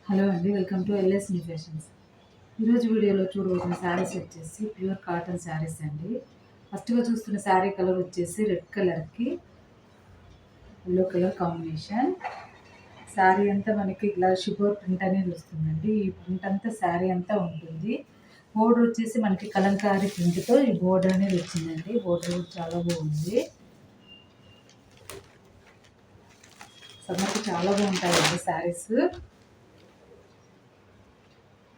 Hello అండి, welcome to LS new fashions. ఈరోజు వీడియోలో చూడబోతున్న శారీస్ వచ్చేసి ప్యూర్ కాటన్ శారీస్ అండి. ఫస్ట్గా చూస్తున్న శారీ కలర్ వచ్చేసి రెడ్ కలర్కి ఎల్లో కలర్ కాంబినేషన్. శారీ అంతా మనకి ఇలా షుగర్ ప్రింట్ అనేది వస్తుందండి. ఈ ప్రింట్ అంతా శారీ అంతా ఉంటుంది. బోర్డర్ వచ్చేసి మనకి కలంకారీ ప్రింట్తో ఈ బోర్డర్ అనేది వచ్చిందండి. బోర్డర్ చాలా బాగుంది. సమ్మర్కి చాలా బాగుంటాయండి శారీస్.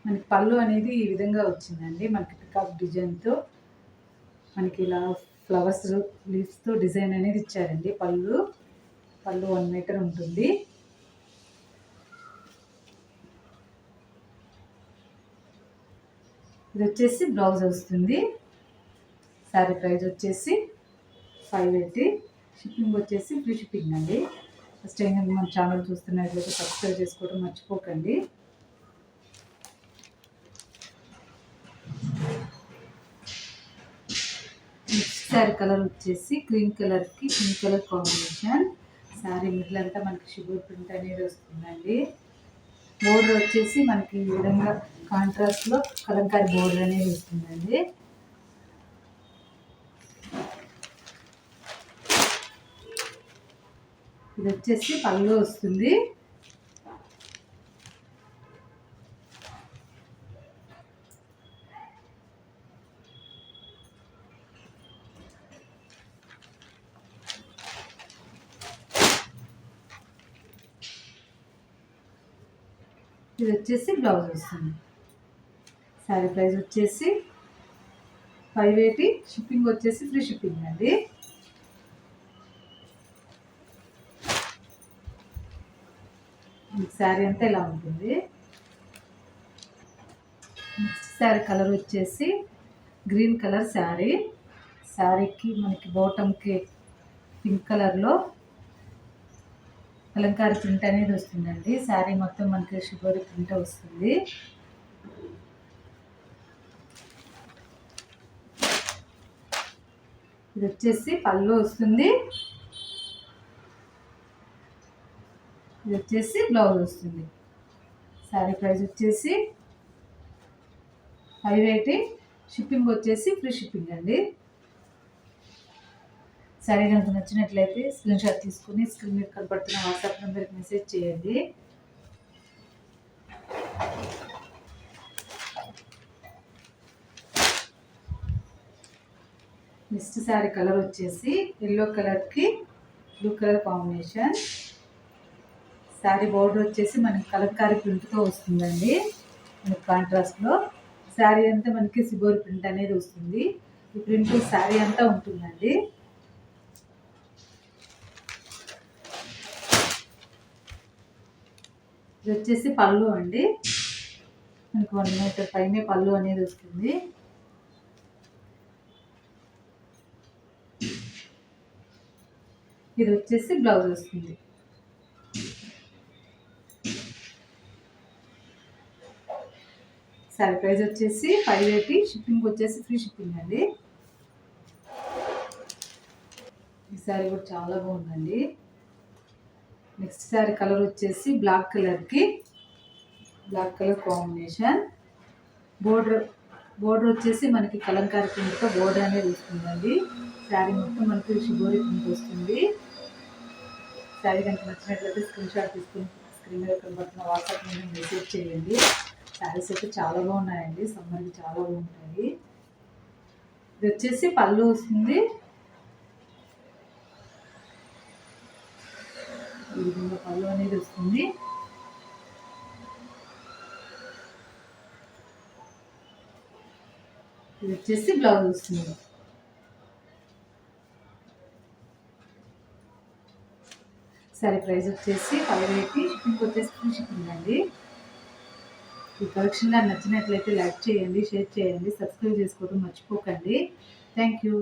మనకి పళ్ళు అనేది ఈ విధంగా వచ్చిందండి. మనకి పికాక్ డిజైన్తో మనకి ఇలా ఫ్లవర్స్ లీవ్స్తో డిజైన్ అనేది ఇచ్చారండి. పళ్ళు 1 మీటర్ ఉంటుంది. ఇది వచ్చేసి బ్లౌజ్ వస్తుంది. శారీ ప్రైస్ వచ్చేసి 580. షిప్పింగ్ వచ్చేసి ఫ్రీ షిప్పింగ్ అండి. ఫస్ట్ టైం మన ఛానల్ చూస్తున్నట్లయితే సబ్స్క్రైబ్ చేసుకోవడం మర్చిపోకండి. శారీ కలర్ వచ్చేసి క్రీమ్ కలర్కి pink colour combination. Sari middle అంతా మనకి షుగర్ ప్రింట్ అనేది వస్తుందండి. బోర్డర్ వచ్చేసి మనకి ఈ విధంగా కాంట్రాస్ట్లో కలంకారీ బోర్డర్ అనేది వస్తుందండి. ఇది వచ్చేసి పళ్ళు వస్తుంది. ఇది వచ్చేసి బ్లౌజ్ వస్తుంది. శారీ ప్రైస్ వచ్చేసి 580. షిప్పింగ్ వచ్చేసి ఫ్రీ షిప్పింగ్ అండి. శారీ అంతా ఇలా ఉంటుంది. నెక్స్ట్ శారీ కలర్ వచ్చేసి గ్రీన్ కలర్ శారీ. శారీకి మనకి బాటమ్కి పింక్ కలర్లో కలంకారీ ప్రింట్ అనేది వస్తుందండి. శారీ మొత్తం మనకి షుగర్ ప్రింట్ వస్తుంది. ఇది వచ్చేసి పళ్ళు వస్తుంది. ఇది వచ్చేసి బ్లౌజ్ వస్తుంది. శారీ ప్రైస్ వచ్చేసి 580. షిప్పింగ్ వచ్చేసి ఫ్రీ షిప్పింగ్ అండి. శారీ కనుక నచ్చినట్లయితే స్క్రీన్ షాట్ తీసుకుని స్క్రీన్ మీద కనపడుతున్న వాట్సాప్ నెంబర్కి మెసేజ్ చేయండి. నెక్స్ట్ శారీ కలర్ వచ్చేసి ఎల్లో కలర్కి blue colour combination. Sari border వచ్చేసి మనకి కలంకారీ ప్రింట్తో వస్తుందండి. మనకి కాంట్రాస్ట్లో శారీ అంతా మనకి సిబోరి ప్రింట్ అనేది వస్తుంది. ఈ ప్రింట్ శారీ అంతా ఉంటుందండి. ఇది వచ్చేసి పళ్ళు అండి. మనకి 1 మీటర్ పైనే పళ్ళు అనేది వస్తుంది. ఇది వచ్చేసి బ్లౌజ్ వస్తుంది. శారీ ప్రైస్ వచ్చేసి 580. షిప్పింగ్ వచ్చేసి ఫ్రీ షిప్పింగ్ అండి. ఈ శారీ కూడా చాలా బాగుందండి. నెక్స్ట్ శారీ కలర్ వచ్చేసి బ్లాక్ కలర్కి బ్లాక్ కలర్ కాంబినేషన్. బోర్డర్ వచ్చేసి మనకి కలంకారీ ప్రింట్తో బోర్డర్ అనేది వస్తుందండి. శారీ మొత్తం మనకి షుగోరి ప్రింట్ వస్తుంది. శారీ కనుక నచ్చినట్లయితే స్క్రీన్ షాట్ తీసుకుని స్క్రీన్ మీద కనబడుతున్న వాట్సాప్ మీద మెసేజ్ చేయండి. శారీస్ అయితే చాలా బాగున్నాయండి. సమ్మర్కి చాలా బాగుంటాయి. ఇది వచ్చేసి పళ్ళు వస్తుంది. ఈ విధంగా పళ్ళు అనేది వస్తుంది. ఇది వచ్చేసి బ్లౌజ్ వస్తుంది. శారీ ప్రైస్ వచ్చేసి 580. షిప్పింగ్ వచ్చేసి ఫ్రీ షిప్పింగ్ అండి. ఈ కలెక్షన్ నచ్చినట్లయితే లైక్ చేయండి, షేర్ చేయండి, సబ్స్క్రైబ్ చేసుకోవడం మర్చిపోకండి. Thank you.